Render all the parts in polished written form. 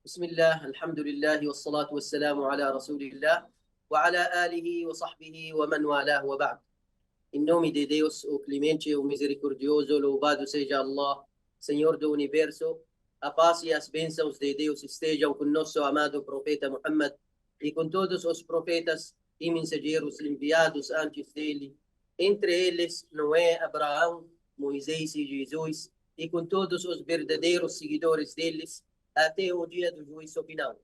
بسم الله الحمد لله والصلاة والسلام على رسول الله وعلى آله وصحبه ومن والاه وبعد. Em nome de Deus, o clemente, o misericordioso, louvado seja Allah, Senhor do Universo. A paz e as bênçãos de Deus estejam com nosso amado profeta Muhammad e com todos os profetas e mensageiros enviados antes dele. Entre eles, Noé, Abraão, Moisés e Jesus, e com todos os verdadeiros seguidores deles, até o dia do juízo final.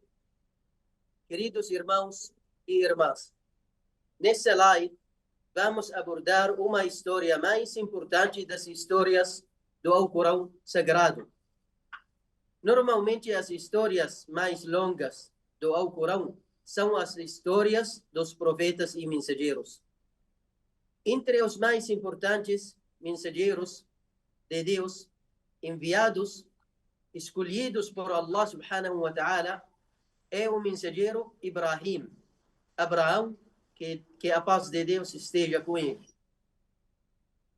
Queridos irmãos e irmãs, nessa live vamos abordar uma história mais importante das histórias do Alcorão Sagrado. Normalmente as histórias mais longas do Alcorão são as histórias dos profetas e mensageiros. Entre os mais importantes mensageiros de Deus enviados, escolhidos por Allah subhanahu wa ta'ala, é o mensageiro Ibrahim, Abraão, que a paz de Deus esteja com ele.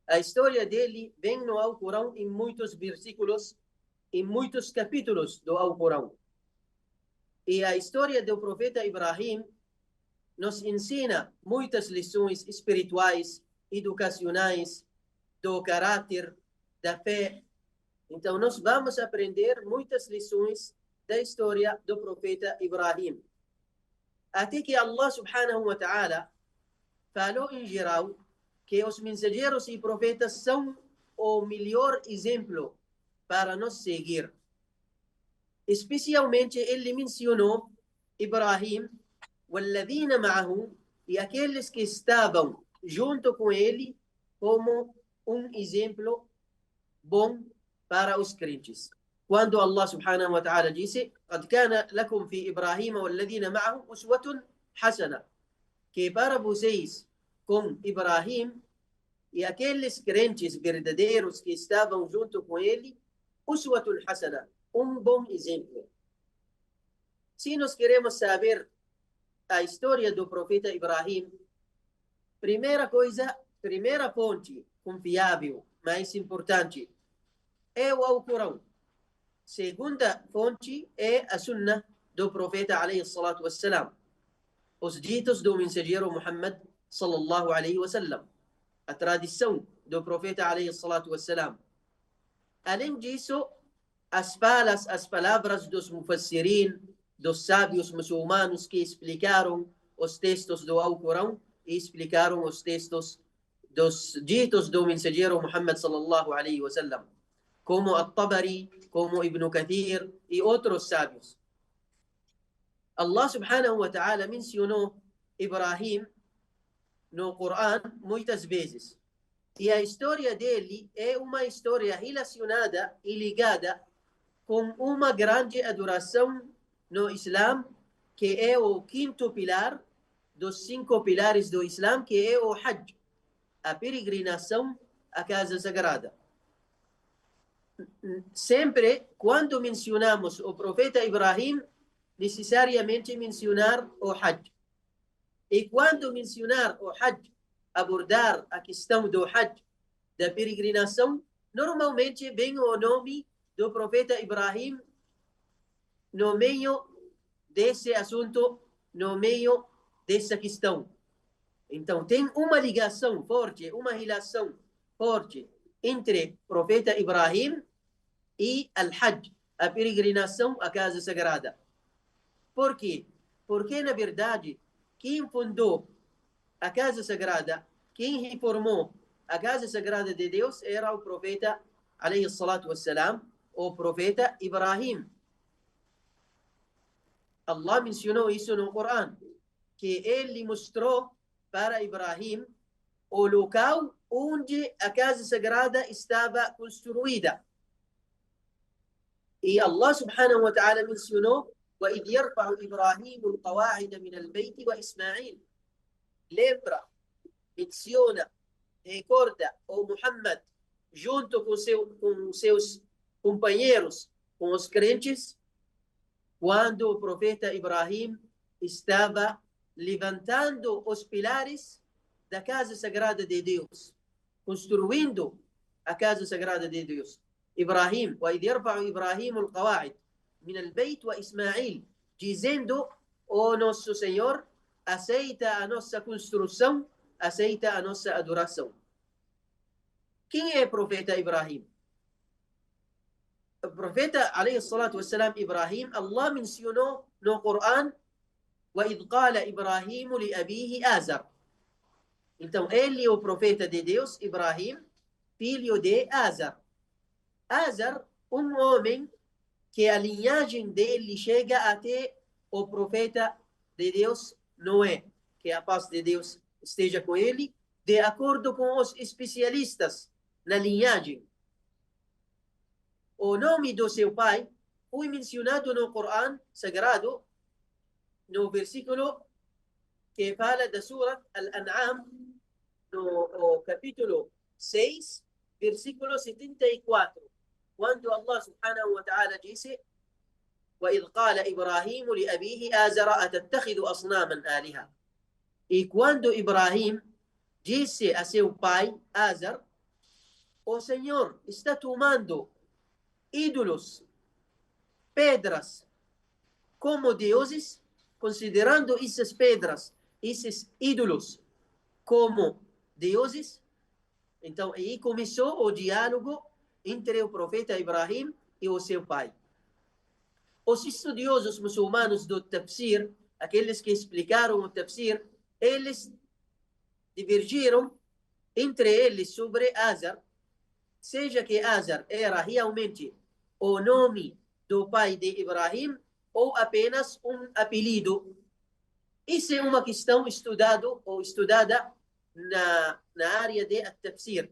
A história dele vem no Alcorão em muitos versículos, em muitos capítulos do Alcorão. E a história do profeta Ibrahim nos ensina muitas lições espirituais, educacionais, do caráter, da fé. Então, nós vamos aprender muitas lições da história do profeta Ibrahim. Até que Allah subhanahu wa ta'ala falou em geral que os mensageiros e profetas são o melhor exemplo para nos seguir. Especialmente ele mencionou Ibrahim, والذين معه, e aqueles que estavam junto com ele como um exemplo bom para os crentes. Quando Allah subhanahu wa ta'ala disse: قد كان لكم في إبراهيم والذين معه أسوة حسنة, que para vocês com Ibrahim e aqueles crentes verdadeiros que estavam junto com ele, uswatul hasana, um bom exemplo. Se nós queremos saber a história do profeta Ibrahim, primeira coisa, primeira fonte confiável, mais importante, é o Alcorão. Segunda fonte é a Sunnah do profeta alayhi salatu wassalam, os ditos do mensageiro Muhammad sallallahu alayhi wasallam, a tradição do profeta alayhi salatu wassalam. Além disso, as palavras dos mufassirin, dos sábios muçulmanos que explicaram os textos do Alcorão e explicaram os textos dos ditos do mensageiro Muhammad sallallahu alayhi wasallam, como At-Tabari, como Ibn Kathir e outros sábios. Allah subhanahu wa ta'ala mencionou Ibrahim no Corão muitas vezes. E a história dele é uma história relacionada e ligada com uma grande adoração no Islã, que é o quinto pilar dos 5 pilares do Islã, que é o Hajj, a peregrinação à Casa Sagrada. Sempre, quando mencionamos o profeta Ibrahim, necessariamente mencionar o Hajj. E quando mencionar o Hajj, abordar a questão do Hajj, da peregrinação, normalmente vem o nome do profeta Ibrahim no meio desse assunto, no meio dessa questão. Então, tem uma ligação forte, uma relação forte entre o profeta Ibrahim e Al-Hajj, a peregrinação à Casa Sagrada. Por quê? Porque, na verdade, quem fundou a Casa Sagrada, quem reformou a Casa Sagrada de Deus era o profeta, alayhi salatu wassalam, o profeta Ibrahim. Allah mencionou isso no Corão, que ele mostrou para Ibrahim o local onde a Casa Sagrada estava construída. E Allah subhanahu wa ta'ala mencionou: وَإِذْ يَرْفَعُ إِبْرَاهِيمُ الْقَوَاعِدَ مِنَ الْبَيْتِ وَإِسْمَاعِيل. Lembra, menciona, recorda o Muhammad junto com seus companheiros, com os crentes, quando o profeta Ibrahim estava levantando os pilares da Casa Sagrada de Deus, construindo a Casa Sagrada de Deus. إبراهيم وإذ يرفع إبراهيم القواعد من البيت وإسماعيل dizendo: ó nosso Senhor, aceita a nossa construção, aceita a nossa adoração. Quem é o profeta Ibrahim? O profeta, alayhi salatu wassalam, Ibrahim, Allah mencionou no Coran: وَإِذْ قَالَ إِبْرَاهِيمُ لِأَبِيهِ آزَرَ. Então, ele é o profeta de Deus, Ibrahim, filho de Azar. Azar, um homem que a linhagem dele chega até o profeta de Deus, Noé, que a paz de Deus esteja com ele, de acordo com os especialistas na linhagem. O nome do seu pai foi mencionado no Coran Sagrado, no versículo que fala da Surah Al-An'am, no capítulo 6, versículo 74, quando Allah subhanahu wa ta'ala disse: وَإِذْ قَالَ إِبْرَاهِيمُ لِأَبِيهِ آزَرَ أَتَتَّخِذُ أَصْنَامًا آلِهَةً. E quando Ibrahim disse a seu pai, Azar: o Senhor está tomando ídolos, pedras, como deuses, considerando essas pedras, esses ídolos, como deuses. Então, aí começou o diálogo entre o profeta Ibrahim e o seu pai. Os estudiosos muçulmanos do tafsir, aqueles que explicaram o tafsir, eles divergiram entre eles sobre Azar, seja que Azar era realmente o nome do pai de Ibrahim ou apenas um apelido. Isso é uma questão estudada na área de tafsir.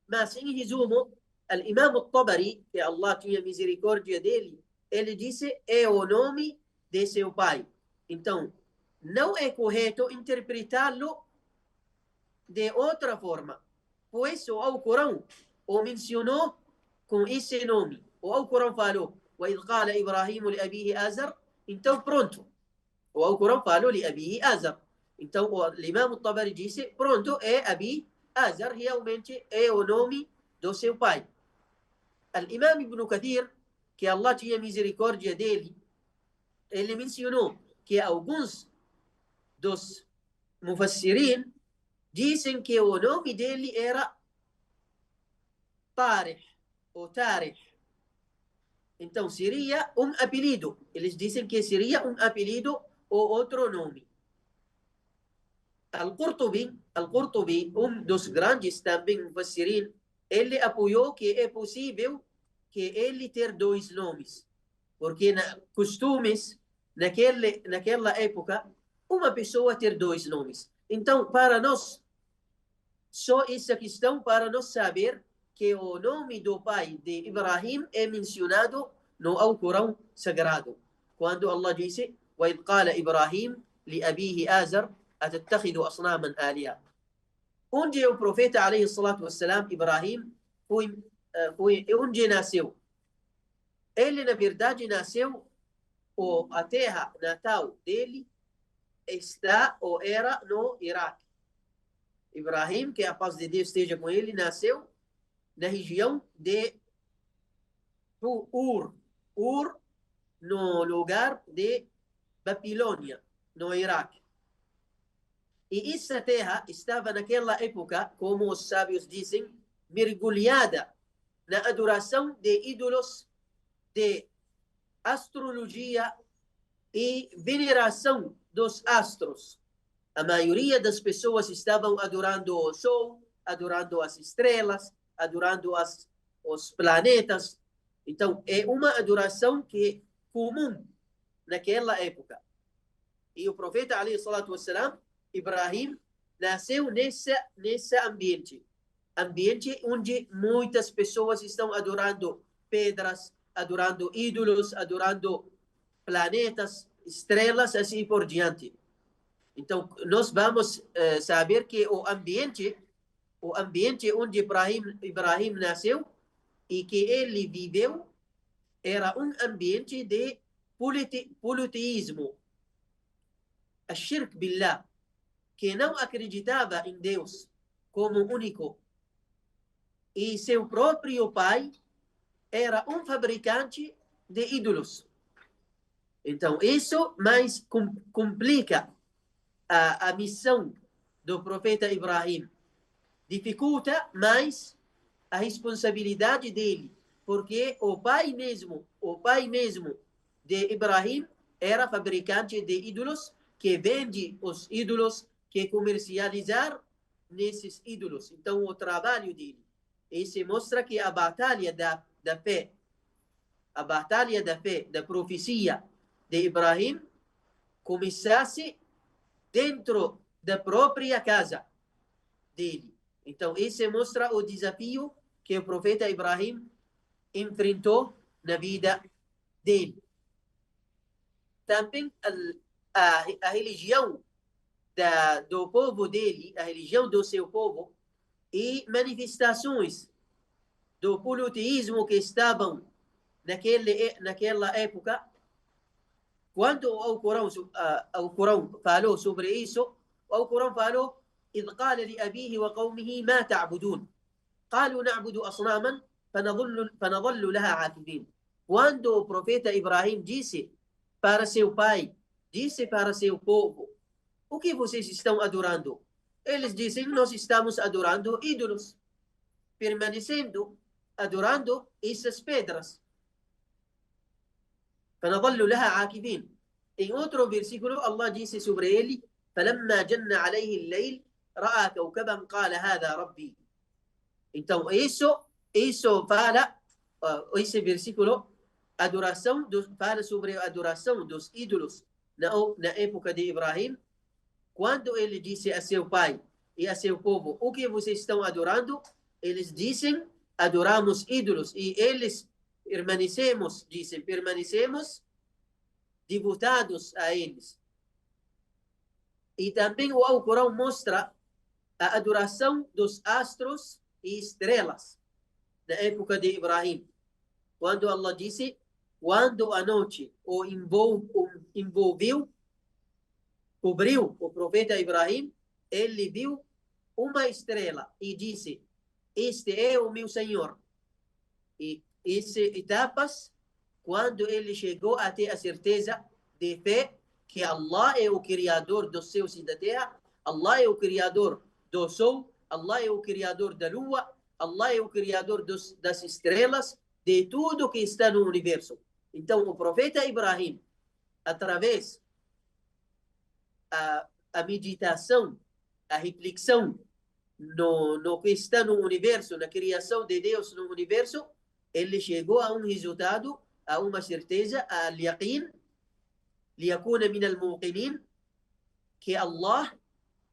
Mas, em resumo, o Imam al-Tabari, que Allah tinha misericórdia dele, ele disse: é o nome de seu pai. Então, não é correto interpretá-lo de outra forma, pois o Alcorão o mencionou com esse nome. O Alcorão falou: وَإِذْ قَالَ إِبْرَاهِيمُ لِأَبِيهِ آزَرَ. Então, pronto. O Alcorão falou لأبيه آزر. Então, o Imam Tabari disse: pronto, é Abi Azar, realmente é o nome do seu pai. Al-Imam Ibn Kathir, que Allah tinha misericórdia dele, ele mencionou que alguns dos mufassirin dizem que o nome dele era Tarih, ou Tarih. Então, seria um apelido. Eles dizem que seria um apelido ou outro nome. Al-Qurtubi, dos grandes também mufassirin, ele apoiou que é possível que ele ter dois nomes, porque costumes naquela época, uma pessoa ter dois nomes. Então, para nós, só essa questão para nós saber que o nome do pai de Ibrahim é mencionado no Alcorão Sagrado, quando Allah disse: وَإِذْ قَالَ إِبْرَاهِيمُ لِأَبِيهِ آزَرَ أَتَتَّخِذُ أَصْنَامًا آلِهَةً. Onde o profeta, alayhi salatu wassalam, Ibrahim, foi onde nasceu. Ele, na verdade, nasceu, a terra natal dele está ou era no Iraque. Ibrahim, que a paz de Deus esteja com ele, nasceu na região de Ur, no lugar de Babilônia, no Iraque. E essa terra estava naquela época, como os sábios dizem, mergulhada na adoração de ídolos, de astrologia e veneração dos astros. A maioria das pessoas estavam adorando o sol, adorando as estrelas, adorando os planetas. Então, é uma adoração que é comum naquela época. E o profeta, alayhi salatu wassalam, Ibrahim, nasceu nesse ambiente onde muitas pessoas estão adorando pedras, adorando ídolos, adorando planetas, estrelas, assim por diante. Então, nós vamos saber que o ambiente onde Ibrahim nasceu e que ele viveu era um ambiente de politeísmo, الشرك بالله, que não acreditava em Deus como único. E seu próprio pai era um fabricante de ídolos. Então, isso mais complica a missão do profeta Ibrahim. Dificulta mais a responsabilidade dele, porque o pai mesmo de Ibrahim era fabricante de ídolos, que vende os ídolos, que comercializar nesses ídolos. Então, o trabalho dele. Isso mostra que a batalha da fé, da profecia de Ibrahim, começasse dentro da própria casa dele. Então, isso mostra o desafio que o profeta Ibrahim enfrentou na vida dele. Também a religião do povo dele, a religião do seu povo, e manifestações do politeísmo que estavam naquela época. Quando o Corão falou sobre isso, o Corão falou: إذ قال لأبيه وقومه ما تعبدون قالوا نعبد أصناما فنظل لها عاكفين. Quando o profeta Ibrahim disse para seu pai, disse para seu povo: o que vocês estão adorando? Eles dizem: nós estamos adorando ídolos, permanecendo adorando essas pedras. فنظل لها عاكفين. Em outro versículo, Allah disse sobre ele: فلما جن عليه الليل رأى كوكبا قال هذا ربي. Então, isso fala, esse versículo, fala sobre a adoração dos ídolos na época de Ibrahim, quando ele disse a seu pai e a seu povo: o que vocês estão adorando? Eles dizem: adoramos ídolos. E eles permanecemos devotados a eles. E também o Alcorão mostra a adoração dos astros e estrelas na época de Ibrahim. Quando Allah disse: quando a noite o envolveu, cobriu o profeta Ibrahim, ele viu uma estrela e disse: este é o meu Senhor. E essas etapas, quando ele chegou a ter a certeza de fé que Allah é o Criador dos céus e da terra, Allah é o Criador do sol, Allah é o Criador da lua, Allah é o Criador das estrelas, de tudo que está no universo. Então, o profeta Ibrahim, através a meditação, a reflexão no que está no universo, na criação de Deus no universo, ele chegou a um resultado, a uma certeza, al-yaqin, liyakuna min al-muqinin, que Allah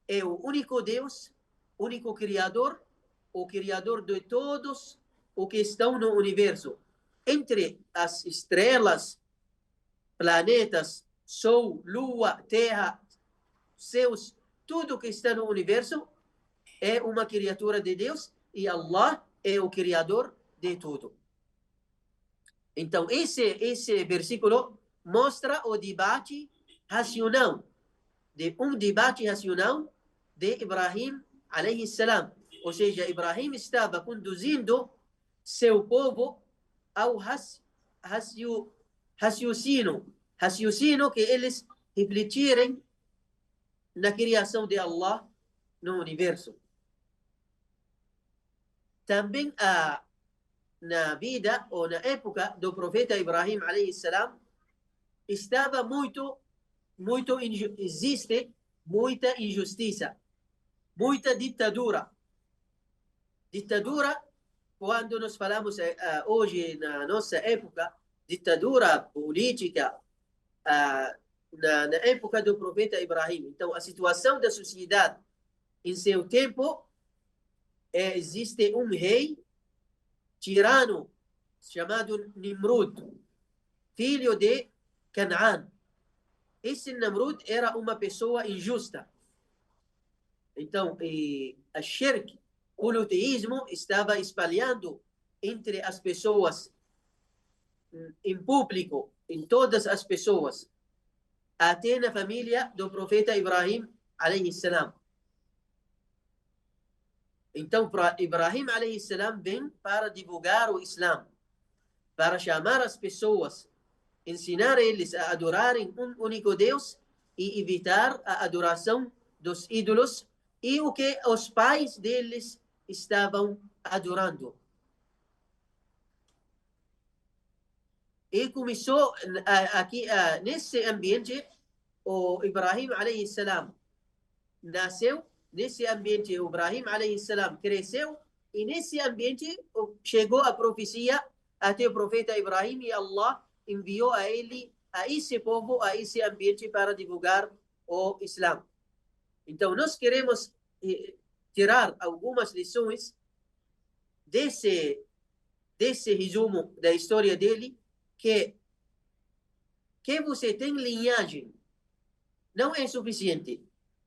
é o único Deus, único Criador, o Criador de todos os que estão no universo. Entre as estrelas, planetas, sol, lua, terra, céus, tudo que está no universo é uma criatura de Deus e Allah é o Criador de tudo. Então, esse versículo mostra o debate racional, debate racional de Ibrahim alayhi salam. Ou seja, Ibrahim estava conduzindo seu povo ao raciocínio que eles refletirem na criação de Allah no universo. Também na vida ou na época do profeta Ibrahim alayhi salam estava existe muita injustiça, muita ditadura. Ditadura, quando nós falamos hoje na nossa época, ditadura política na época do profeta Ibrahim. Então, a situação da sociedade em seu tempo existe um rei tirano chamado Nimrud, filho de Canaã. Esse Nimrud era uma pessoa injusta. Então, a shirk, o politeísmo, estava espalhando entre as pessoas, em público, em todas as pessoas, até na família do profeta Ibrahim alayhi salam. Então, Ibrahim alayhi salam vem para divulgar o Islã, para chamar as pessoas ensinar eles a adorarem um único Deus e evitar a adoração dos ídolos e o que os pais deles estavam adorando. E começou aqui, nesse ambiente, o Ibrahim alayhi salam nasceu, nesse ambiente o Ibrahim alayhi salam cresceu, e nesse ambiente chegou a profecia até o profeta Ibrahim, e Allah enviou a ele, a esse povo, a esse ambiente para divulgar o Islã. Então nós queremos tirar algumas lições desse resumo da história dele, que você tem linhagem não é suficiente.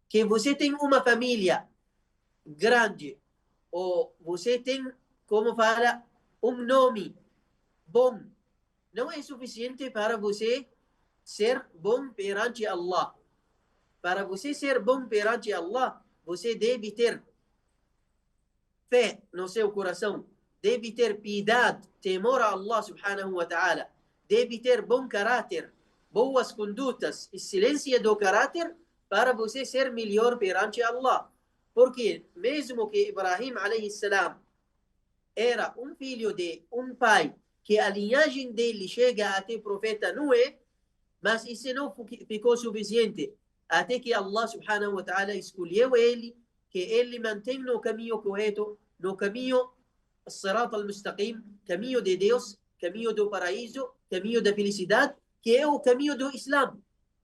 Que você tem uma família grande, ou você tem, como fala, um nome bom, não é suficiente para você ser bom perante Allah. Para você ser bom perante Allah, você deve ter fé no seu coração, deve ter piedade, temor a Allah subhanahu wa ta'ala, deve ter bom caráter, boas condutas, excelência do caráter, para você ser melhor perante Allah. Porque mesmo que Ibrahim alayhi salam era um filho de um pai, que a linhagem dele chega até o profeta Noé, mas isso não ficou suficiente, até que Allah subhanahu wa ta'ala escolheu ele, que ele mantém no caminho correto, no caminho As-Sirat al-Mustaqim, caminho de Deus, caminho do paraíso, caminho da felicidade, que é o caminho do Islã,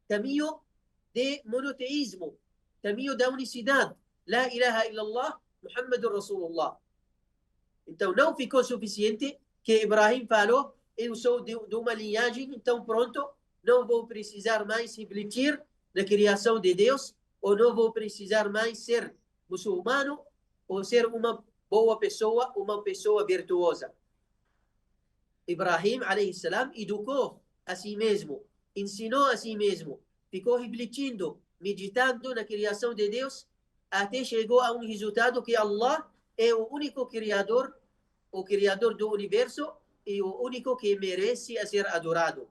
caminho de monoteísmo, caminho da unicidade. La ilaha illallah, Muhammadur Rasulullah. Então não ficou suficiente que Ibrahim falou, eu sou de uma linhagem, então pronto, não vou precisar mais refletir na criação de Deus, ou não vou precisar mais ser muçulmano, ou ser uma boa pessoa, uma pessoa virtuosa. Ibrahim alayhi salam educou a si mesmo, ensinou a si mesmo, ficou refletindo, meditando na criação de Deus, até chegou a um resultado que Allah é o único criador, o criador do universo, e o único que merece a ser adorado.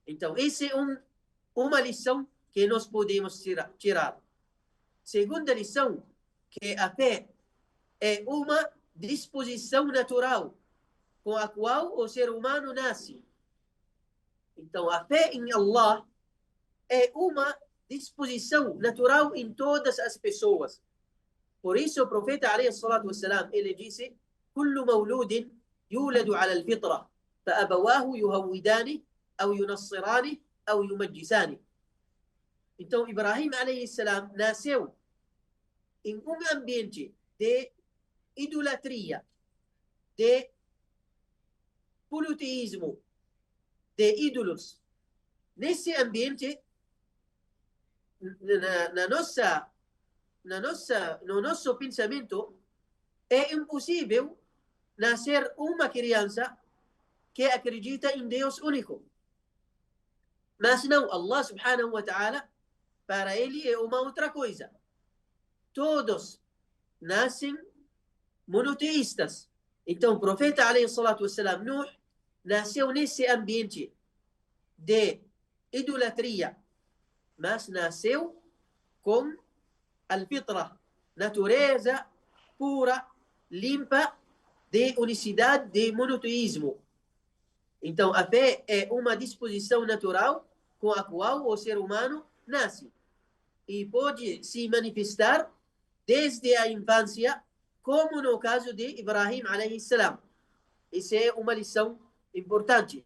Então, essa é uma lição que nós podemos tirar. Segunda lição, que a fé é uma disposição natural com a qual o ser humano nasce. Então, a fé em Allah é uma disposição natural em todas as pessoas. Por isso, o profeta, alayhi salatu wassalam, ele disse: كل مولود يولد على الفطرة فأبواه يهودانه أو ينصرانه أو يمجسانه. Então, Ibrahim alayhi salam nasceu em um ambiente de idolatria, de politeísmo, de ídolos. Nesse ambiente, no nosso pensamento, é impossível nascer uma criança que acredita em Deus único. Mas não, Allah subhanahu wa ta'ala, para ele é uma outra coisa. Todos nascem monoteístas. Então, o profeta alayhi salatu wassalam, Nuh, nasceu nesse ambiente de idolatria, mas nasceu com al-fitra, natureza pura, limpa, de unicidade, de monoteísmo. Então, a fé é uma disposição natural com a qual o ser humano nasce e pode se manifestar desde a infância, como no caso de Ibrahim alayhi salam. Isso é uma lição importante.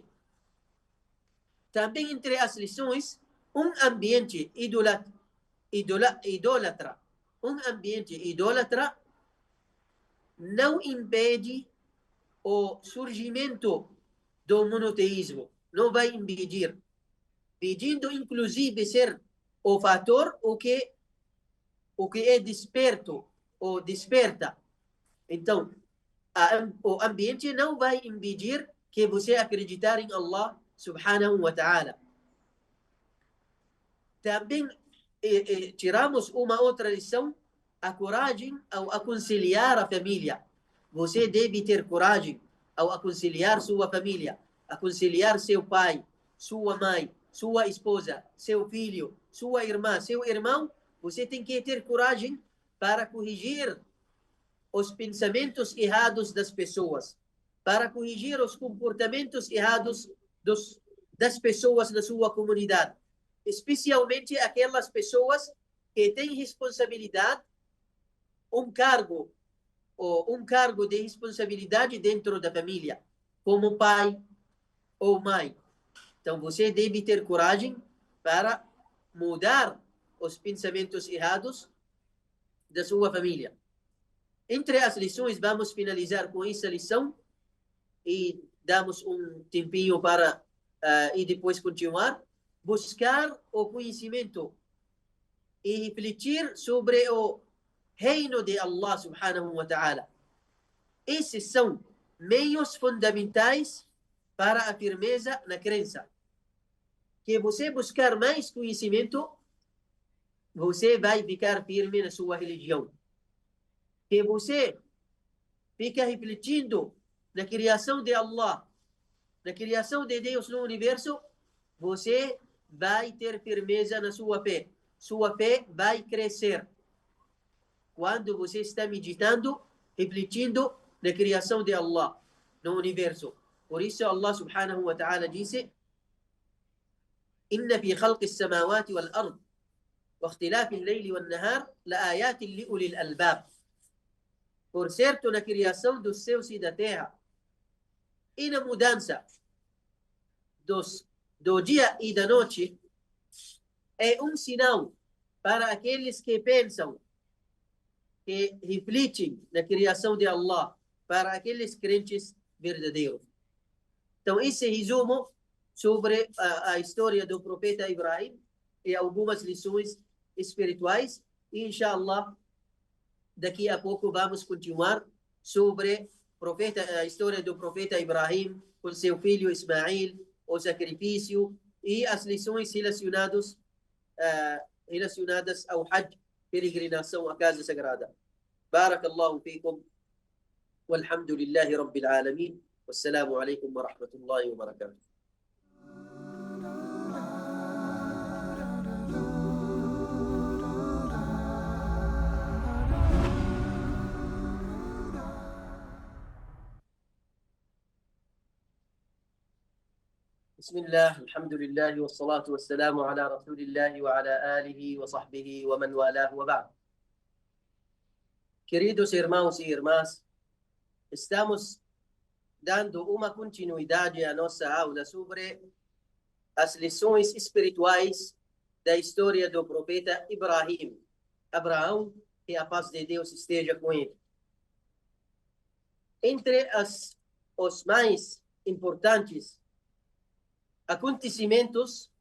Também entre as lições, um ambiente idólatra, um ambiente idólatra não impede o surgimento do monoteísmo, não vai impedir, pedindo inclusive ser o fator o que é desperto ou desperta. Então, o ambiente não vai impedir que você acreditar em Allah subhanahu wa ta'ala. Também tiramos uma outra lição, a coragem ao aconselhar a família. Você deve ter coragem ao aconselhar sua família, aconselhar seu pai, sua mãe, sua esposa, seu filho, sua irmã, seu irmão, você tem que ter coragem para corrigir os pensamentos errados das pessoas, para corrigir os comportamentos errados das pessoas da sua comunidade, especialmente aquelas pessoas que têm responsabilidade, um cargo de responsabilidade dentro da família, como pai ou mãe. Então você deve ter coragem para mudar os pensamentos errados da sua família. Entre as lições, vamos finalizar com essa lição e damos um tempinho para e depois continuar. Buscar o conhecimento e refletir sobre o reino de Allah subhanahu wa ta'ala. Esses são meios fundamentais para a firmeza na crença. Que você buscar mais conhecimento, você vai ficar firme na sua religião. Que você fica refletindo na criação de Allah, na criação de Deus no universo, você vai ter firmeza na sua fé. Sua fé vai crescer. Quando você está meditando, refletindo na criação de Allah no universo. Por isso Allah subhanahu wa ta'ala disse: إن في خلق السماوات والأرض واختلاف الليل والنهار لآيات لأولي الألباب. Por certo, na criação dos céus e da terra e na mudança do dia e da noite é um sinal para aqueles que pensam, que refletem na criação de Allah, para aqueles crentes verdadeiros. Então, esse resumo sobre a história do profeta Ibrahim e algumas lições espirituais. E, inshallah, daqui a pouco vamos continuar sobre a história do profeta Ibrahim com seu filho Ismail, o sacrifício e as lições relacionadas ao Hajj, peregrinação à Casa Sagrada. Barakallahu fikum, walhamdulillahi rabbil alamin, wassalamu alaikum wa rahmatullahi wa barakatuh. بسم الله الحمد لله والصلاة والسلام على رسول الله وعلى آله وصحبه ومن والاه وبعد. Queridos irmãos e irmãs, estamos dando uma continuidade à nossa aula sobre as lições espirituais da história do profeta Ibrahim, Abraão, que a paz de Deus esteja com ele. Entre os mais importantes acontecimentos,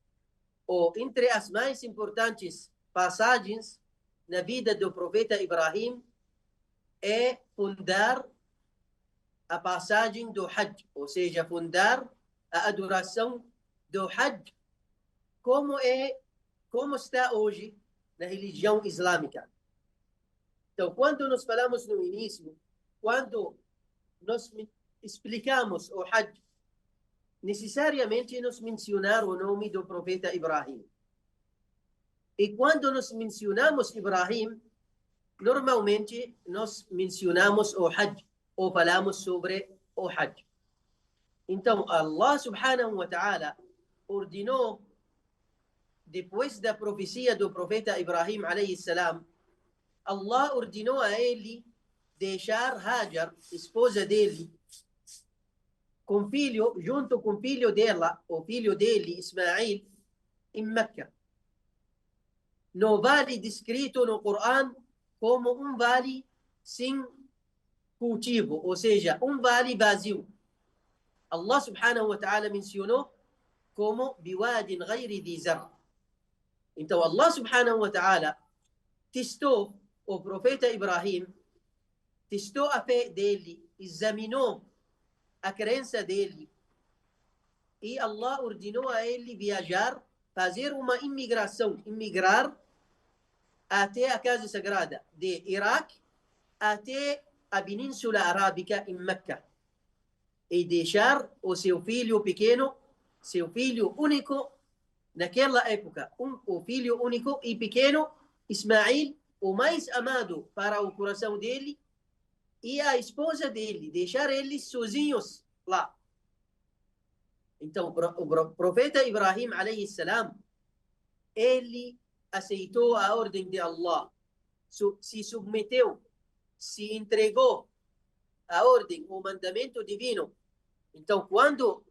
ou entre as mais importantes passagens na vida do profeta Ibrahim, é fundar a passagem do Hajj, ou seja, fundar a adoração do Hajj, como está hoje na religião islâmica. Então, quando nós falamos no início, quando nós explicamos o Hajj, necessariamente nos mencionar o nome do profeta Ibrahim. E quando nós mencionamos Ibrahim, normalmente nós mencionamos o Hajj, ou falamos sobre o Hajj. Então, Allah subhanahu wa ta'ala ordenou, depois da profecia do profeta Ibrahim alayhi salam, Allah ordenou a ele deixar Hajar, esposa dele, junto com o filho dela, o filho dele, Ismail, em Meca. No vale descrito no Corão como um vale sem cultivo, ou seja, um vale vazio. Allah subhanahu wa ta'ala mencionou como biwadin ghayri dhi zar. Então Allah subhanahu wa ta'ala testou o profeta Ibrahim, testou a fé dele, examinou a crença dele, e Allah ordenou a ele viajar, fazer uma imigrar até a Casa Sagrada de Iraque até a Península Arábica em Meca, e deixar o seu filho pequeno seu filho único naquela época, o filho único e pequeno, Ismail, o mais amado para o coração dele, e a esposa dele, deixar eles sozinhos lá. Então, o profeta Ibrahim, alayhi salam, ele aceitou a ordem de Allah, se submeteu, se entregou à ordem, o mandamento divino. Então, quando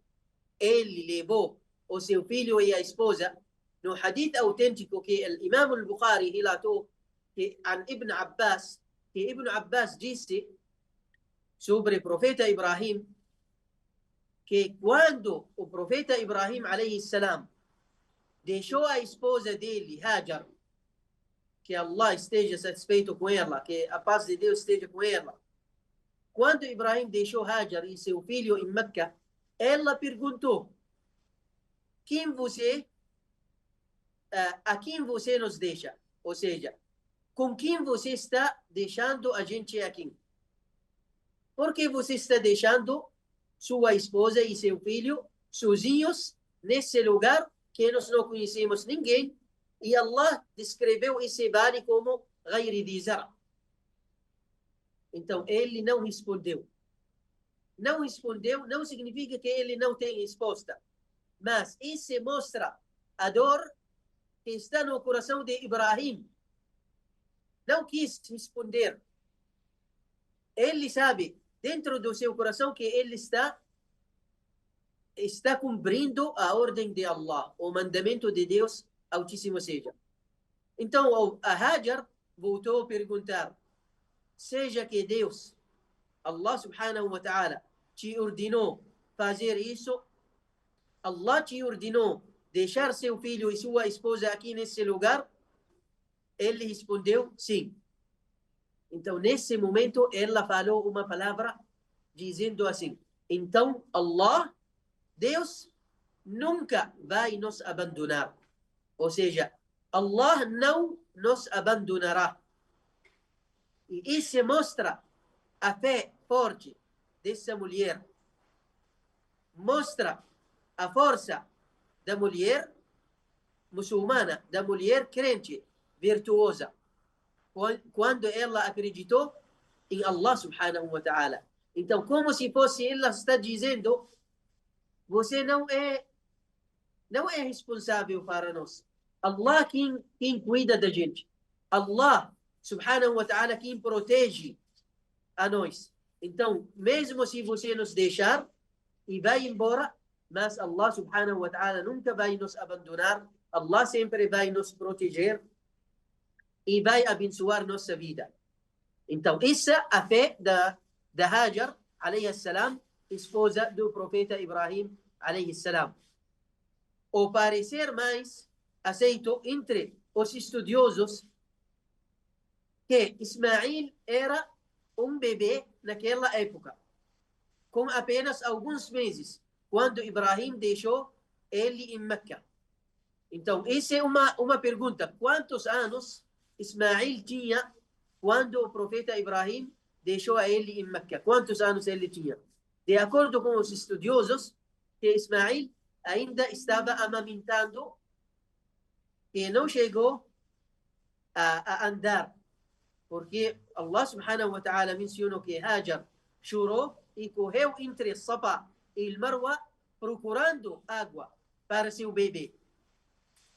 ele levou o seu filho e a esposa, no hadith autêntico que o Imam al-Bukhari relatou, que an Ibn Abbas, que Ibn Abbas disse sobre o profeta Ibrahim, que quando o profeta Ibrahim, alayhi salam, deixou a esposa dele, Hajar, que Allah esteja satisfeito com ela, que a paz de Deus esteja com ela. Quando Ibrahim deixou Hajar e seu filho em Meca, ela perguntou: a quem você nos deixa? Ou seja, com quem você está deixando a gente aqui? Por que você está deixando sua esposa e seu filho sozinhos nesse lugar que nós não conhecemos ninguém? E Allah descreveu esse vale como غير ذي زرع. Então ele não respondeu. Não respondeu não significa que ele não tem resposta, mas isso mostra a dor que está no coração de Ibrahim. Não quis responder. Ele sabe dentro do seu coração que ele está cumprindo a ordem de Allah, o mandamento de Deus Altíssimo seja. Então a Hajar voltou a perguntar: seja que Deus, Allah subhanahu wa ta'ala, te ordenou fazer isso? Allah te ordenou deixar seu filho e sua esposa aqui nesse lugar? Ele respondeu sim. Então nesse momento ela falou uma palavra dizendo assim: então Allah, Deus, nunca vai nos abandonar. Ou seja, Allah não nos abandonará. E isso mostra a fé forte dessa mulher. Mostra a força da mulher muçulmana, da mulher crente, virtuosa, quando ela acreditou em Allah subhanahu wa ta'ala. Então, como se fosse ela está dizendo: você não é responsável para nós. Allah quem cuida da gente. Allah subhanahu wa ta'ala quem protege a nós. Então, mesmo se você nos deixar e vai embora, mas Allah subhanahu wa ta'ala nunca vai nos abandonar. Allah sempre vai nos proteger e vai abençoar nossa vida. Então, essa é a fé da Hajar, alayhi salam, esposa do profeta Ibrahim, alayhi salam. O parecer mais aceito entre os estudiosos que Ismail era um bebê naquela época, com apenas alguns meses, quando Ibrahim deixou ele em Meca. Então, essa é uma pergunta: quantos anos Ismail tinha quando o profeta Ibrahim deixou ele em Meca? Quantos anos ele tinha? De acordo com os estudiosos, que Ismail ainda estava amamentando e não chegou a andar, porque Allah subhanahu wa ta'ala mencionou que Hajar chorou e correu entre Safa e Marwa procurando água para seu bebê.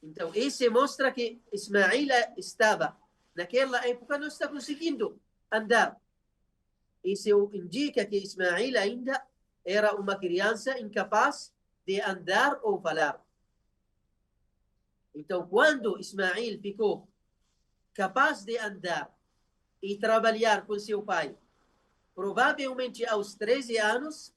Então, isso mostra que Ismail estava, naquela época, não está conseguindo andar. Isso indica que Ismail ainda era uma criança incapaz de andar ou falar. Então, quando Ismail ficou capaz de andar e trabalhar com seu pai, provavelmente aos 13 anos,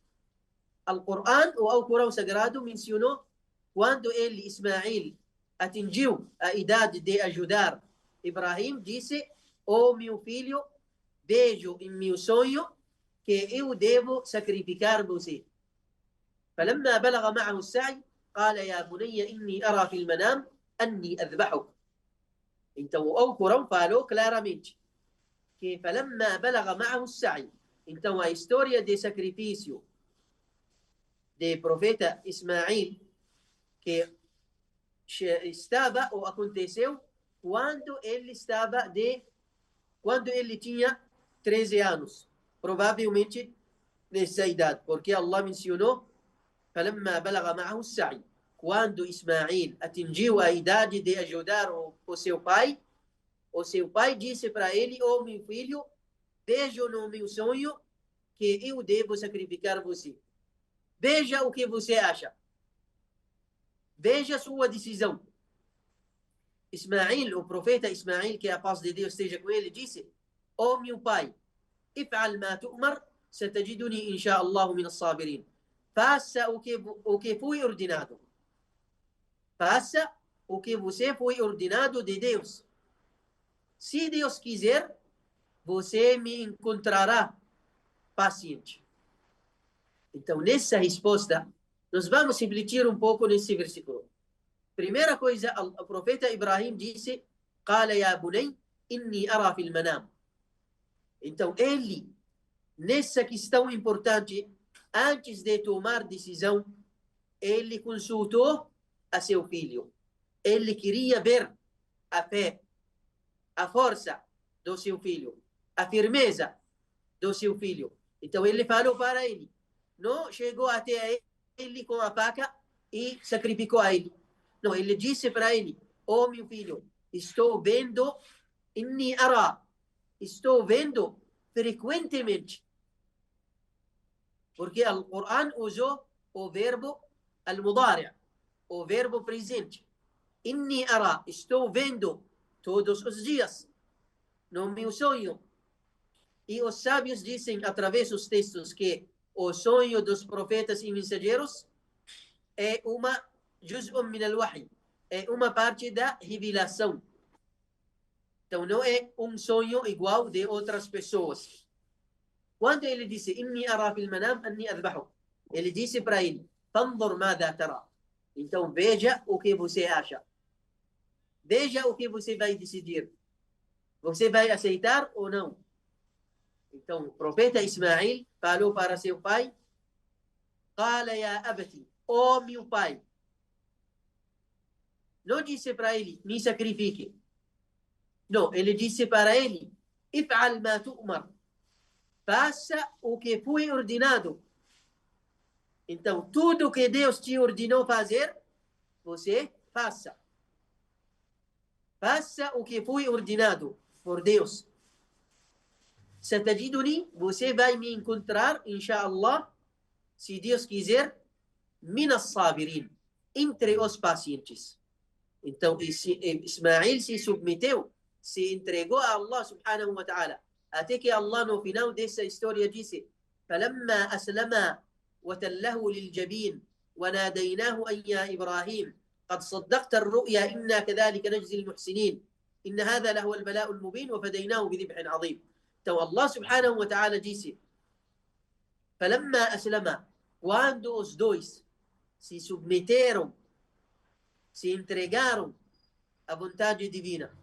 o Alcorão Sagrado mencionou quando ele, Ismail, atingiu a idade de ajudar Ibrahim, disse: "Oh meu filho, vejo em meu sonho que eu devo sacrificar você." فلما بلغ معه السعي قال يا بني إني أرى في المنام أني أذبحك. Então o Alcorão falou claramente que فلما بلغ معه السعي. Então a história de sacrifício do profeta Ismail que estava ou aconteceu quando ele tinha 13 anos, provavelmente nessa idade, porque Allah mencionou فلما بلغ معه السعي, quando Ismael atingiu a idade de ajudar o seu pai disse para ele: "Oh, meu filho, vejo no meu sonho que eu devo sacrificar você. Veja o que você acha. Veja sua decisão." Ismael, o profeta Ismael, que a paz de Deus esteja com ele, disse: "Oh, meu pai, افعل ما تؤمر ستجدني إن شاء الله من الصابرين." Faça o que foi ordenado. Faça o que você foi ordenado de Deus. Se Deus quiser, você me encontrará paciente. Então, nessa resposta, nós vamos refletir um pouco nesse versículo. Primeira coisa, o profeta Ibrahim disse: "Qala ya bunay, inni ara fil manam." Então, ele, nessa questão importante, antes de tomar decisão, ele consultou a seu filho. Ele queria ver a fé, a força do seu filho, a firmeza do seu filho. Então ele falou para ele. Não chegou até ele com a faca e sacrificou a ele. Não, ele disse para ele: "Oh, meu filho, estou vendo, inni ara, estou vendo frequentemente." Porque o Corão usou o verbo al-mudari', o verbo presente. Inni ara, estou vendo todos os dias, no meu sonho. E os sábios dizem, através dos textos, que o sonho dos profetas e mensageiros é uma juz'un min al-wahy, é uma parte da revelação. Então não é um sonho igual de outras pessoas. Quando ele disse: "Inni ara fil manam anni adbahu", ele disse para ele: "Fanzur madha tara." Então veja o que você acha. Veja o que você vai decidir. Você vai aceitar ou não? Então o profeta Ismael falou para seu pai: "Qala ya abati", "Oh, meu pai." Não disse para ele: "Me sacrifique." Não, ele disse para ele: "If'al ma tu'mar." Faça o que foi ordenado. Então, tudo que Deus te ordenou fazer, você faça. Faça o que foi ordenado por Deus. Satajiduni, você vai me encontrar, inshallah, se Deus quiser, min as-sabirin, entre os pacientes. Então, Ismael se submeteu, se entregou a Allah subhanahu wa ta'ala. Até que Allah, no final dessa história, disse: "فَلَمَّا أَسْلَمَا وَتَلَّهُ لِلْجَبِينِ وَنَادَيْنَاهُ أَن يَا إِبْرَاهِيمُ قد صدقت الرؤيا إنا كذلك نجزي المحسنين إن هذا لهو البلاء المبين وفديناه بذبح عظيم." Então Allah subhanahu wa ta'ala disse: "فَلَمَّا أَسْلَمَا", quando os dois se submeteram, se entregaram à vontade divina.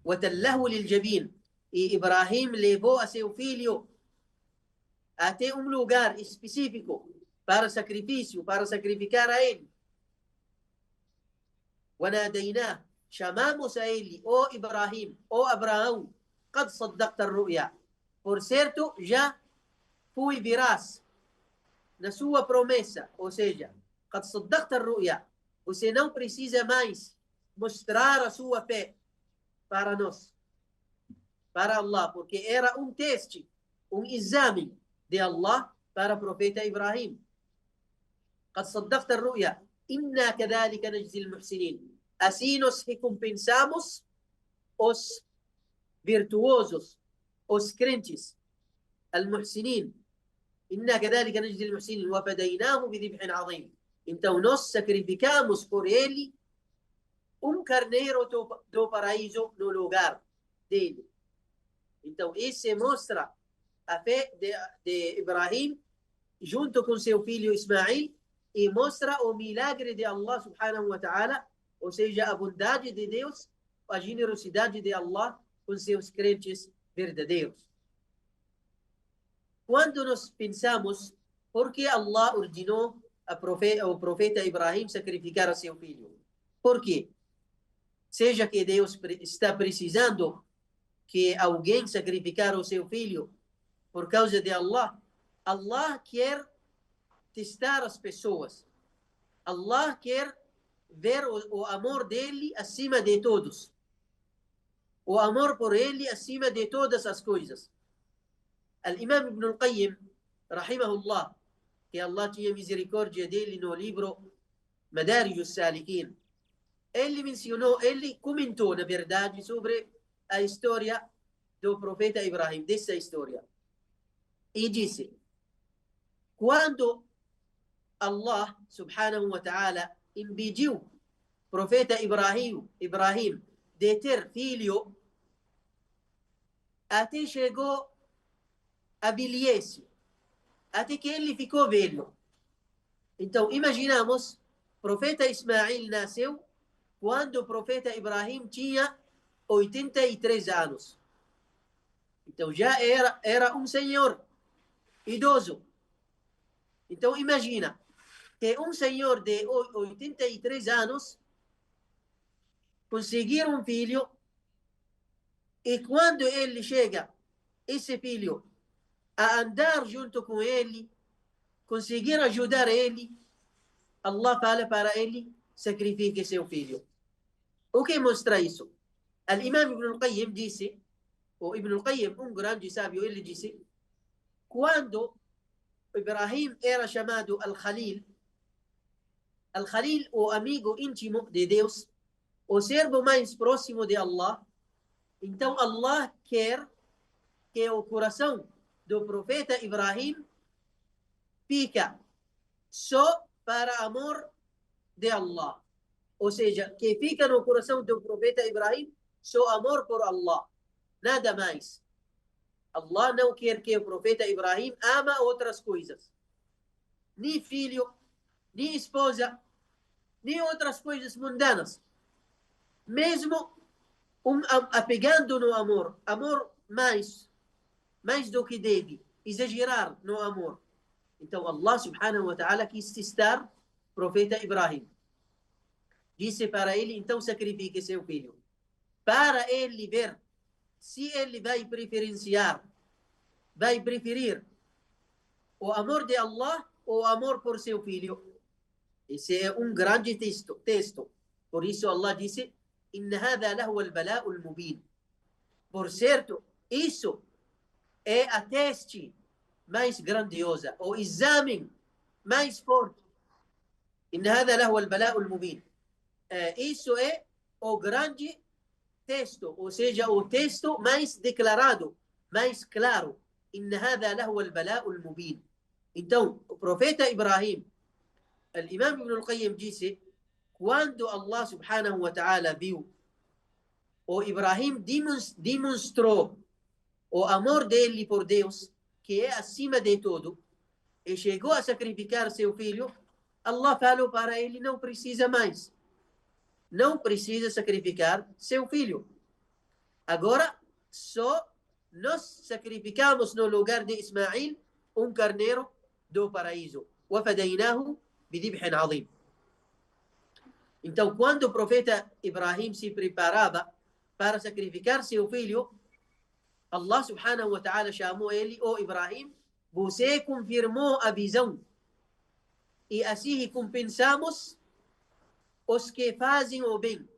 وَتَلَّهُ لِلْجَبِينِ, e Ibrahim levou a seu filho até um lugar específico para sacrifício, para sacrificar a ele. وَنَادَيْنَاهُ, chamamos a ele: "Oh Ibrahim, oh Abraão, قد صدقت الرؤيا." Por certo, já fui veraz na sua promessa. Ou seja, قد صدقت الرؤيا. Você não precisa mais mostrar a sua fé para nós, para Allah, porque era um teste, um exame de Allah para o profeta Ibrahim. قد صدقت الرؤيا إنا كذلك نجزي المحسنين. Assim nós recompensamos os virtuosos, os crentes. المحسنين إنا كذلك نجزي المحسنين وفديناه بذبح عظيم. Então nós sacrificamos por ele um carneiro do paraíso no lugar dele. Então esse mostra a fé de Ibrahim junto com seu filho Ismael, e mostra o milagre de Allah subhanahu wa ta'ala, ou seja, a bondade de Deus, a generosidade de Allah com seus crentes verdadeiros. Quando nós pensamos por que Allah ordenou o profeta Ibrahim sacrificar seu filho. Por quê? Seja que Deus está precisando que alguém sacrificar o seu filho por causa de Allah. Allah quer testar as pessoas. Allah quer ver o amor dele acima de todos. O amor por ele acima de todas as coisas. Al-Imam Ibn al-Qayyim, rahimahullah, que Allah tinha misericórdia dele no livro Madarij as-Salikin, ele comentou, na verdade, sobre a história do profeta Ibrahim, dessa história. E disse, quando Allah, subhanahu wa ta'ala, impediu profeta Ibrahim de ter filho, até chegou a velhice, até que ele ficou velho. Então, imaginamos, profeta Ismail nasceu quando o profeta Ibrahim tinha 83 anos. Então, já era um senhor idoso. Então, imagina que um senhor de 83 anos conseguir um filho e quando ele chega, esse filho, a andar junto com ele, conseguir ajudar ele, Allah fala para ele, sacrifique seu filho. O que mostra isso? Al-Imam Ibn al-Qayyim disse, ou Ibn al-Qayyim, um grande sábio, ele disse, quando Ibrahim era chamado Al-Khalil, o amigo íntimo de Deus, o servo mais próximo de Allah, então Allah quer que o coração do profeta Ibrahim fica só para amor de Allah. Ou seja, que fica no coração do profeta Ibrahim só amor por Allah. Nada mais. Allah não quer que o profeta Ibrahim ama outras coisas. Nem filho, nem esposa, nem outras coisas mundanas. Mesmo apegando no amor mais do que deve, exagerar no amor. Então Allah subhanahu wa ta'ala quis testar o profeta Ibrahim. Disse para ele, então sacrifique seu filho. Para ele ver se ele vai preferir o amor de Allah ou o amor por seu filho. Esse é um grande texto. Por isso Allah disse, إن هذا لهو البلاء المبين. Por certo, isso é a teste mais grandiosa, o exame mais forte. إن هذا لهو البلاء المبين. Isso é o grande texto, ou seja, o texto mais declarado, mais claro. إن هذا لهو البلاء المبين. Então, o profeta Ibrahim, Al-Imam Ibn al-Qayyim disse, quando Allah subhanahu wa ta'ala viu o Ibrahim demonstrou o amor dele por Deus, que é acima de tudo, e chegou a sacrificar seu filho, Allah falou para ele, não precisa mais. Não precisa sacrificar seu filho. Agora, só nós sacrificamos no lugar de Ismail um carneiro do paraíso. وَفَدَيْنَاهُ بِذِبْحٍ عَظِيمٍ. Então, quando o profeta Ibrahim se preparava para sacrificar seu filho, Allah subhanahu wa ta'ala chamou ele, Ibrahim, você confirmou a visão e assim recompensamos os que fazem o bem.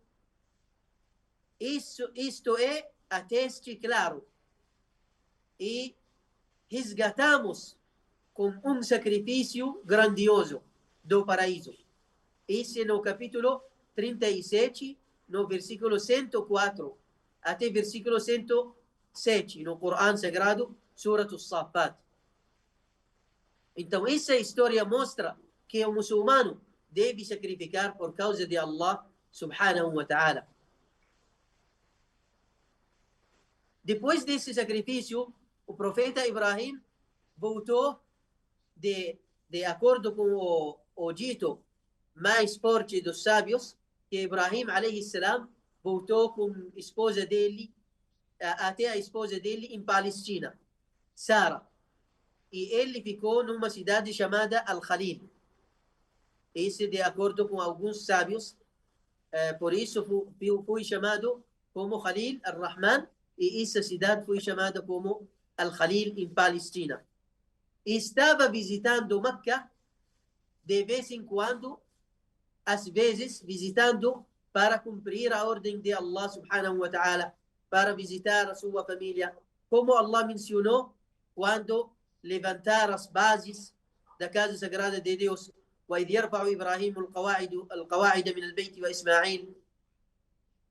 Isto é a teste claro. E resgatamos com um sacrifício grandioso do paraíso. Esse no capítulo 37, no versículo 104 até versículo 107, no Corão Sagrado, Surat As-Saffat. Então, essa história mostra que o muçulmano deve sacrificar por causa de Allah subhanahu wa ta'ala. Depois desse sacrifício, o profeta Ibrahim voltou de acordo com o dito mais forte dos sábios, que Ibrahim alayhi salam voltou com a esposa dele, até a esposa dele em Palestina, Sara. E ele ficou numa cidade chamada Al-Khalil. Esse de acordo com alguns sábios, por isso foi chamado como Khalil al-Rahman, e essa cidade foi chamada como Al-Khalil em Palestina. E estava visitando Meca de vez em quando, às vezes visitando para cumprir a ordem de Allah subhanahu wa ta'ala, para visitar a sua família, como Allah mencionou quando levantar as bases da casa sagrada de Deus. وإذ يرفع إبراهيم القواعد من البيت وإسماعيل,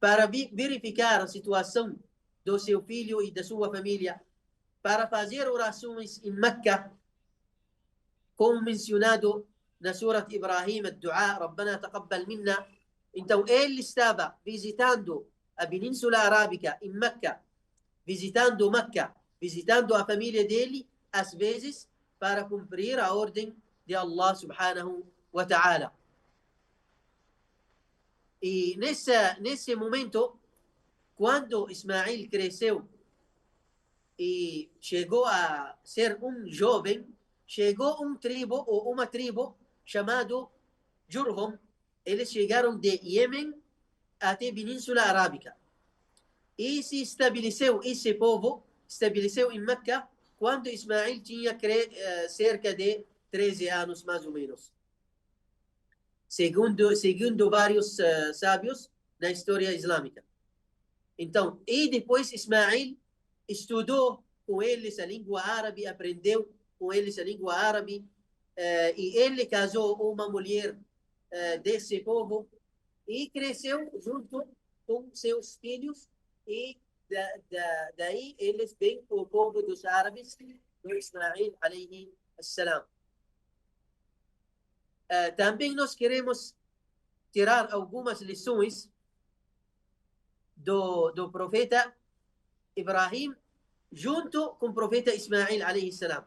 para verificar a situação do seu filho e da sua família, para fazer orações em Meca, como mencionado na Surat Ibrahim, a dua, Rabbana taqabbal minna. Então, ele estava visitando a Península Arábica em Meca, visitando Meca, visitando a família dele, às vezes, para cumprir a ordem de Allah subhanahu wa ta'ala. E nesse momento, quando Ismael cresceu e chegou a ser um jovem, chegou uma tribo chamado Jurhum. Eles chegaram de Iêmen até Península Arábica. E se estabeleceu, esse povo estabeleceu em Meca quando Ismael tinha cerca de 13 anos, mais ou menos. Segundo vários sábios na história islâmica. Então, e depois Ismael estudou com eles a língua árabe, aprendeu com eles a língua árabe, e ele casou uma mulher desse povo e cresceu junto com seus filhos, e daí eles vêm o povo dos árabes, do Ismael alayhi salam. Também nós queremos tirar algumas lições do profeta Ibrahim junto com o profeta Ismael alayhi salam.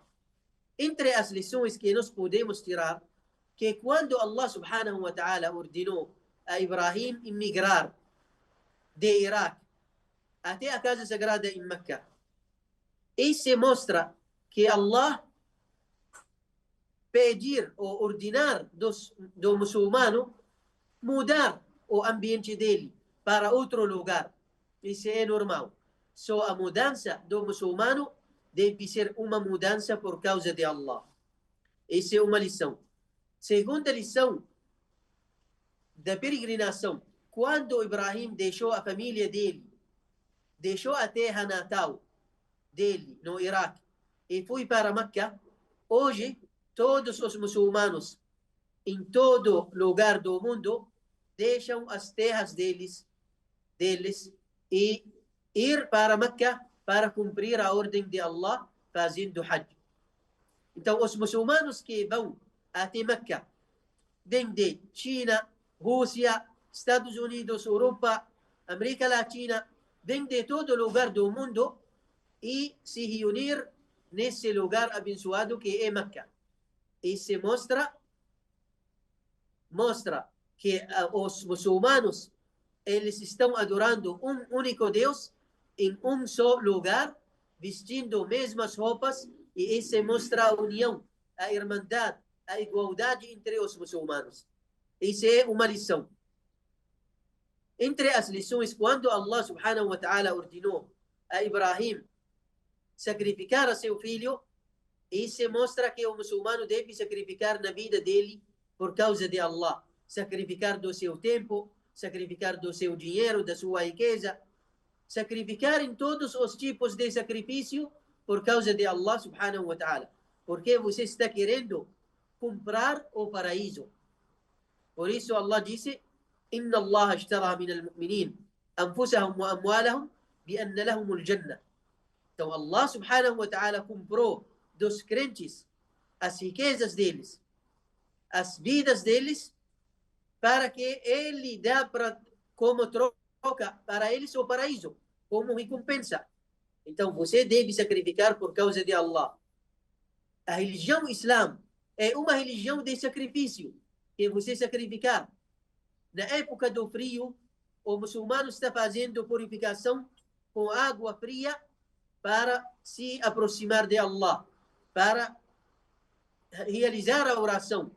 Entre as lições que nós podemos tirar, que quando Allah subhanahu wa ta'ala ordenou a Ibrahim emigrar de Iraque até a casa sagrada em Meca, isso mostra que Allah pedir ou ordenar do muçulmano mudar o ambiente dele para outro lugar. Isso é normal. Só a mudança do muçulmano deve ser uma mudança por causa de Allah. Essa é uma lição. Segunda lição da peregrinação. Quando Ibrahim deixou a família dele, deixou a terra natal dele no Iraque e foi para Meca, hoje todos os muçulmanos em todo lugar do mundo deixam as terras deles e ir para Meca para cumprir a ordem de Allah fazendo Hajj. Então, os muçulmanos que vão até Meca, vêm de China, Rússia, Estados Unidos, Europa, América Latina, vêm de todo lugar do mundo e se reunir nesse lugar abençoado que é Meca. E se mostra que os muçulmanos eles estão adorando um único Deus em um só lugar, vestindo mesmas roupas, e isso mostra a união, a irmandade, a igualdade entre os muçulmanos. Isso é uma lição. Entre as lições, quando Allah subhanahu wa ta'ala ordenou a Ibrahim sacrificar a seu filho, isso mostra que o muçulmano deve sacrificar na vida dele por causa de Allah. Sacrificar do seu tempo, sacrificar do seu dinheiro, da sua riqueza, sacrificar em todos os tipos de sacrifício por causa de Allah subhanahu wa ta'ala. Porque você está querendo comprar o paraíso. Por isso Allah disse: Inna Allah ashtara min al-mu'minin anfusahum wa amwalahum bi anna lahum al-jannah. Então Allah subhanahu wa ta'ala comprou dos crentes as riquezas deles, as vidas deles, para que ele dá como troca para eles o paraíso, como recompensa. Então você deve sacrificar por causa de Allah. A religião Islã é uma religião de sacrifício, que você sacrificar. Na época do frio, o muçulmano está fazendo purificação com água fria para se aproximar de Allah, para realizar a oração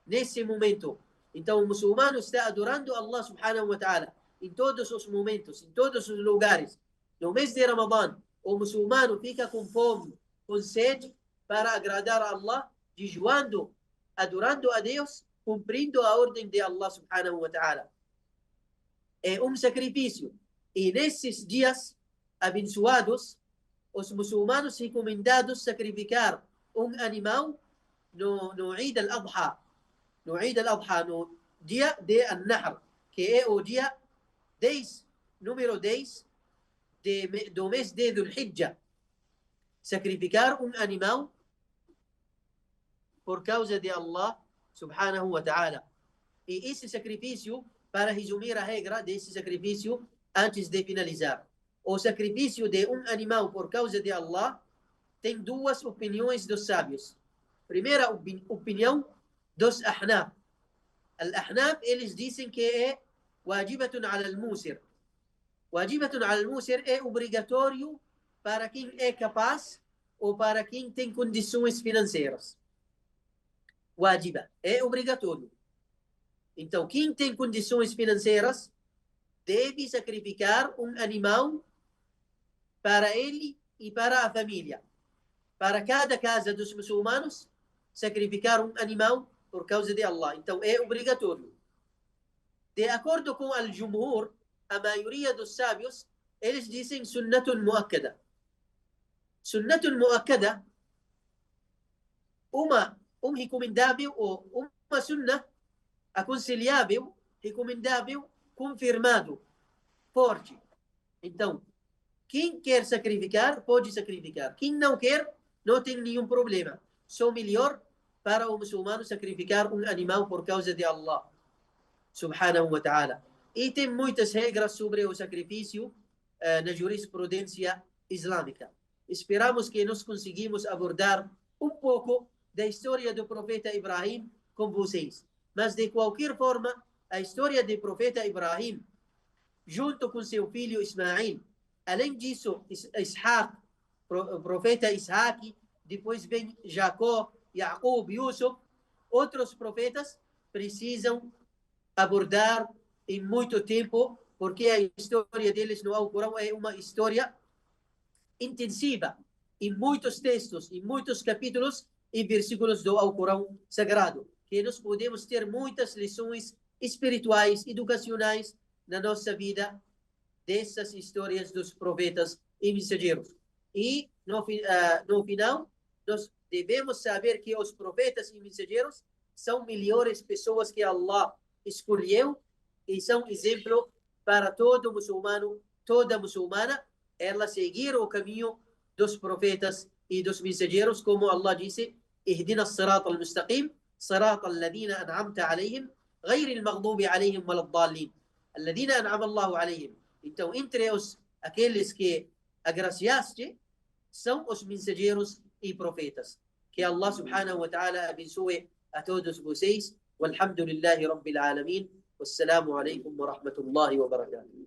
nesse momento. Então, o muçulmano está adorando Allah subhanahu wa ta'ala em todos os momentos, em todos os lugares. No mês de Ramadã, o muçulmano fica com fome, com sede, para agradar a Allah, jejuando, adorando a Deus, cumprindo a ordem de Allah subhanahu wa ta'ala. É um sacrifício. E nesses dias abençoados, os muçulmanos recomendados sacrificar um animal no Eid al-Adha. No Eid al-Adha, no dia de An-Nahr, que é o dia 10, número 10 do mês de Dhul-Hijjah. Sacrificar um animal por causa de Allah subhanahu wa ta'ala. E esse sacrifício, para resumir a regra desse sacrifício, antes de finalizar, o sacrifício de um animal por causa de Allah tem duas opiniões dos sábios. Primeira opinião dos Ahnaf. Al-Ahnaf, eles dizem que é wajibatun ala al-musir. Wajibatun ala al-musir é obrigatório para quem é capaz ou para quem tem condições financeiras. Wajiba, é obrigatório. Então, quem tem condições financeiras deve sacrificar um animal para ele e para a família. Para cada casa dos muçulmanos, sacrificar um animal por causa de Allah. Então, é obrigatório. De acordo com al-Jumhur, a maioria dos sábios, eles dizem sunnatun muakkada. Sunnatun muakkada, um recomendável ou uma sunnah aconselhável, recomendável, confirmado, forte. Então, quem quer sacrificar, pode sacrificar. Quem não quer, não tem nenhum problema. Só melhor para o muçulmano sacrificar um animal por causa de Allah subhanahu wa ta'ala. E tem muitas regras sobre o sacrifício na jurisprudência islâmica. Esperamos que nós conseguimos abordar um pouco da história do profeta Ibrahim com vocês. Mas, de qualquer forma, a história do profeta Ibrahim, junto com seu filho Ismail, além disso, Ishaq, o profeta Ishaq, depois vem Jacó, Yaqub, Yusuf, outros profetas precisam abordar em muito tempo, porque a história deles no Alcorão é uma história intensiva, em muitos textos, em muitos capítulos e versículos do Alcorão Sagrado, que nós podemos ter muitas lições espirituais, educacionais na nossa vida dessas histórias dos profetas e mensageiros. E no final, nós devemos saber que os profetas e mensageiros são melhores pessoas que Allah escolheu e são exemplo para todo muçulmano, toda muçulmana, ela seguir o caminho dos profetas e dos mensageiros, como Allah disse: اهدنا الصراط المستقيم صراط الذين أنعمت عليهم غير المغضوب عليهم ولا الضالين الذين أنعم الله عليهم. Então, entre aqueles que agraciaste são os mensageiros e profetas. Que Allah subhanahu wa ta'ala abençoe a todos vocês. Walhamdulillahi rabbil alamin. Wassalamu alaikum wa rahmatullahi wa barakatuh.